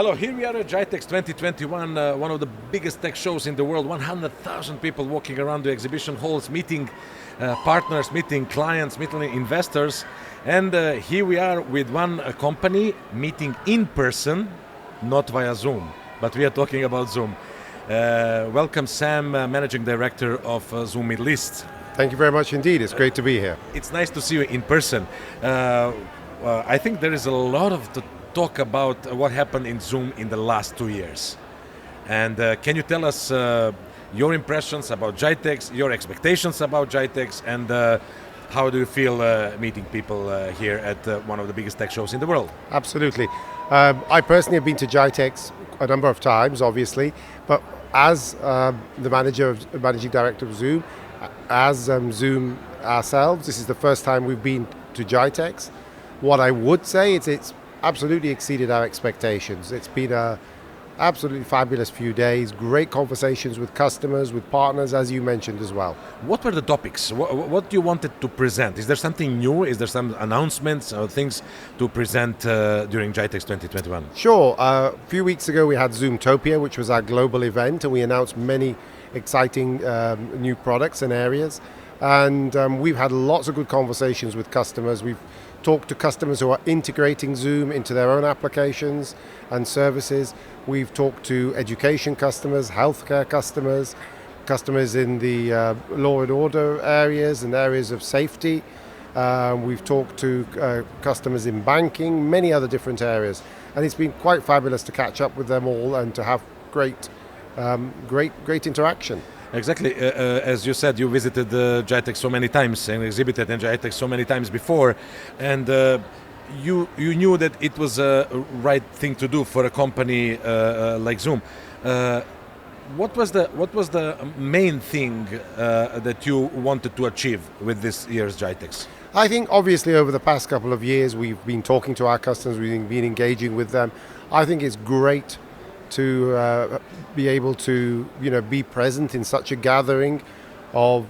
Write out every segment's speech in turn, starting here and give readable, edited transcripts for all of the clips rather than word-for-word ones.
Hello, here we are at GITEX 2021, one of the biggest tech shows in the world. 100,000 people walking around the exhibition halls, meeting partners, meeting clients, meeting investors. And here we are with one company meeting in person, not via Zoom, but we are talking about Zoom. Welcome, Sam, Managing Director of Zoom Middle East. Thank you very much indeed. It's great to be here. It's nice to see you in person. I think there is a lot of talk about what happened in Zoom in the last 2 years. And can you tell us your impressions about GITEX, your expectations about GITEX, and how do you feel meeting people here at one of the biggest tech shows in the world? Absolutely. I personally have been to GITEX a number of times, obviously, but as the managing director of Zoom, as Zoom ourselves, this is the first time we've been to GITEX. What I would say is it's absolutely exceeded our expectations. It's been a absolutely fabulous few days, great conversations with customers, with partners, as you mentioned as well. What were the topics? What you wanted to present? Is there something new? Is there some announcements or things to present during GITEX 2021? Sure. A few weeks ago we had Zoomtopia, which was our global event, and we announced many exciting new products and areas. And we've had lots of good conversations with customers. We've talked to customers who are integrating Zoom into their own applications and services. We've talked to education customers, healthcare customers, customers in the law and order areas and areas of safety. We've talked to customers in banking, many other different areas. And it's been quite fabulous to catch up with them all and to have great interaction. Exactly. As you said, you visited GITEX so many times and exhibited in GITEX so many times before, and you knew that it was a right thing to do for a company like Zoom. What was the main thing that you wanted to achieve with this year's GITEX? I think obviously over the past couple of years we've been talking to our customers, we've been engaging with them. I think it's great to be able to be present in such a gathering of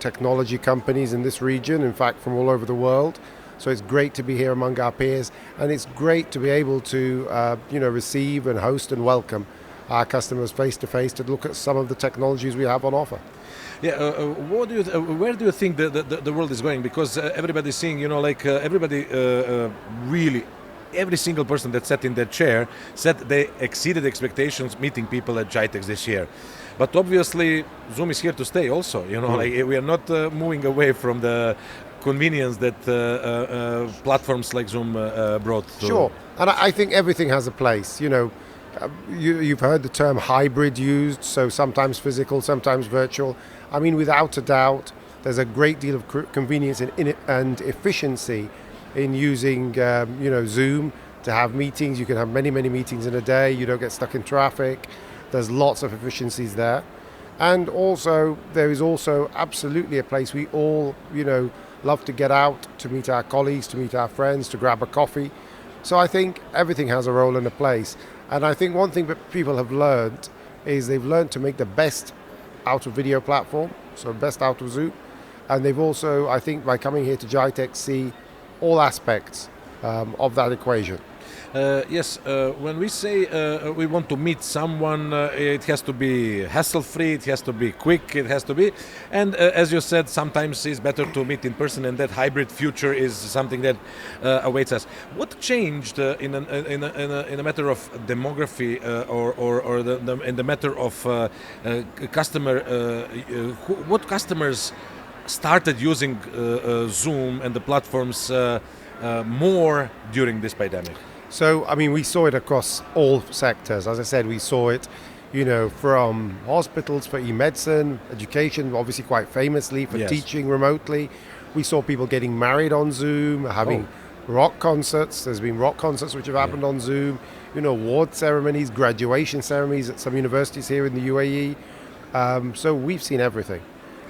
technology companies in this region, in fact from all over the world. So it's great to be here among our peers, and it's great to be able to receive and host and welcome our customers face to face to look at some of the technologies we have on offer. Yeah, where do you think the world is going? Because everybody's seeing, everybody really. Every single person that sat in that chair said they exceeded expectations meeting people at GITEX this year. But obviously, Zoom is here to stay also. We are not moving away from the convenience that platforms like Zoom brought. Sure, and I think everything has a place. You've heard the term hybrid used, so sometimes physical, sometimes virtual. I mean, without a doubt, there's a great deal of convenience and efficiency in using Zoom to have meetings. You can have many meetings in a day. You don't get stuck in traffic. There's lots of efficiencies there. And also there is also absolutely a place we all love to get out to meet our colleagues, to meet our friends, to grab a coffee. So I think everything has a role and a place. And I think one thing that people have learned is they've learned to make the best out of video platform, so best out of Zoom. And they've also, I think, by coming here to GITEX, see all aspects of that equation. Yes, when we say we want to meet someone, it has to be hassle-free, it has to be quick, it has to be, and as you said, sometimes it's better to meet in person, and that hybrid future is something that awaits us. What changed in a matter of demography or in the matter of customer? What customers started using Zoom and the platforms more during this pandemic? So, I mean, we saw it across all sectors. As I said, we saw it, from hospitals for e-medicine, education, obviously quite famously for teaching remotely. We saw people getting married on Zoom, having rock concerts. There's been rock concerts which have happened on Zoom, award ceremonies, graduation ceremonies at some universities here in the UAE. So we've seen everything.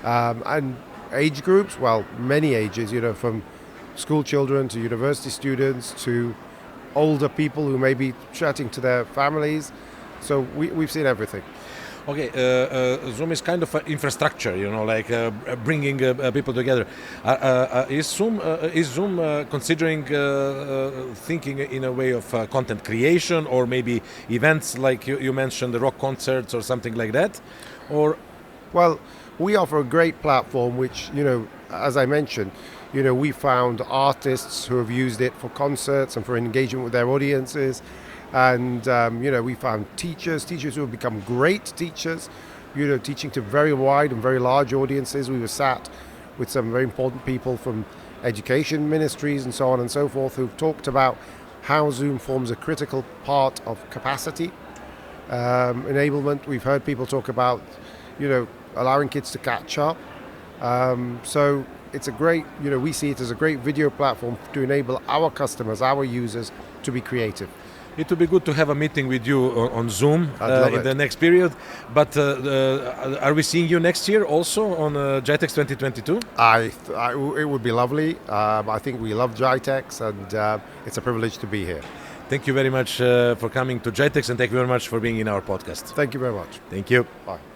And age groups, well, many ages, from school children to university students to older people who may be chatting to their families. So we've seen everything. Okay, Zoom is kind of an infrastructure, like bringing people together. Is Zoom considering thinking in a way of content creation, or maybe events like you mentioned, the rock concerts or something like that, or? Well, we offer a great platform which, as I mentioned, we found artists who have used it for concerts and for engagement with their audiences. And, we found teachers who have become great teachers, teaching to very wide and very large audiences. We were sat with some very important people from education ministries and so on and so forth who've talked about how Zoom forms a critical part of capacity enablement. We've heard people talk about, allowing kids to catch up. So it's a great, we see it as a great video platform to enable our customers, our users, to be creative. It would be good to have a meeting with you on Zoom in the next period. But are we seeing you next year also on GITEX 2022? It would be lovely. I think we love GITEX, and it's a privilege to be here. Thank you very much for coming to GITEX, and thank you very much for being in our podcast. Thank you very much. Thank you. Bye.